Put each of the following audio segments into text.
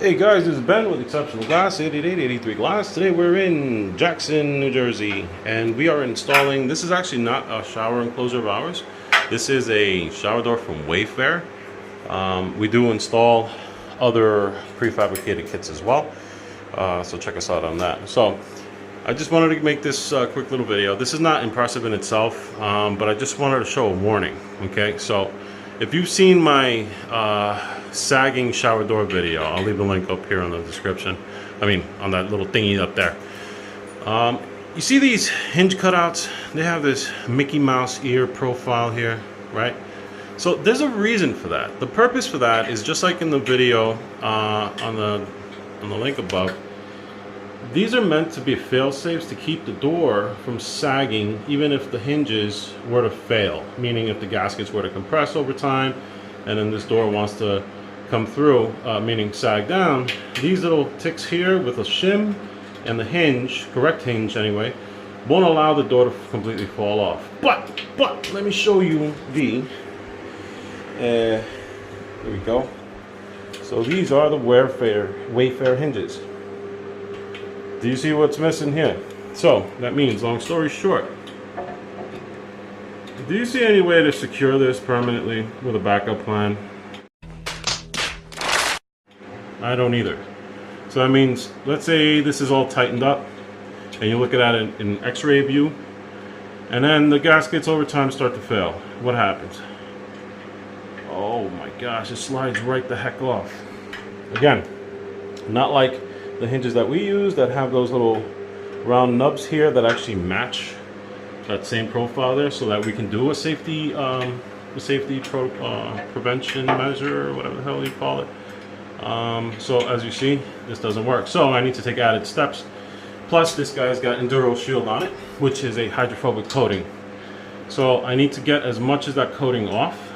Hey guys, this is Ben with Exceptional Glass, 8883 Glass. Today we're in Jackson, New Jersey, and we are installing, this is actually not a shower enclosure of ours. This is a shower door from Wayfair. We do install other prefabricated kits as well, so check us out on that. So I just wanted to make this quick little video. This is not impressive in itself, but I just wanted to show a warning, okay? So if you've seen my sagging shower door video, I'll leave the link up here in the description. I mean, on that little thingy up there. You see these hinge cutouts? They have this Mickey Mouse ear profile here, right? So there's a reason for that. The purpose for that is just like in the video on the link above. These are meant to be fail-safes to keep the door from sagging even if the hinges were to fail. Meaning if the gaskets were to compress over time and then this door wants to come through, meaning sag down, these little ticks here with a shim and the hinge, correct hinge anyway, won't allow the door to completely fall off. But let me show you the, there we go. So these are the Wayfair hinges. Do you see what's missing here? So that means, long story short, do you see any way to secure this permanently with a backup plan? I don't either. So that means, let's say this is all tightened up and you look at it in x-ray view, and then the gaskets over time start to fail. What happens? Oh my gosh, it slides right the heck off. Again, not like the hinges that we use that have those little round nubs here that actually match that same profile there, so that we can do a safety prevention measure, or whatever the hell you call it. So as you see, this doesn't work. So I need to take added steps. Plus this guy's got Enduro Shield on it, which is a hydrophobic coating. So I need to get as much as that coating off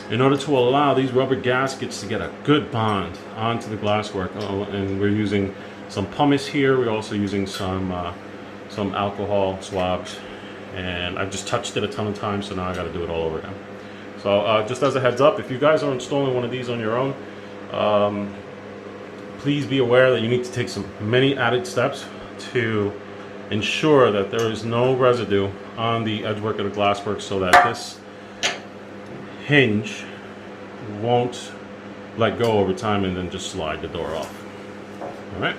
in order to allow these rubber gaskets to get a good bond onto the glasswork. And we're using some pumice here. We're also using some alcohol swabs, and I've just touched it a ton of times, so now I got to do it all over again. So just as a heads up, if you guys are installing one of these on your own, please be aware that you need to take many added steps to ensure that there is no residue on the edgework of the glasswork, so that this hinge won't let go over time and then just slide the door off. Alright,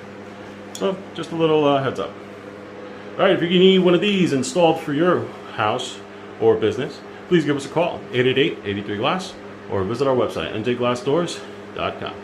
so just a little heads up. Alright, if you need one of these installed for your house or business, please give us a call, 888-83-GLASS, or visit our website, njglassdoors.com.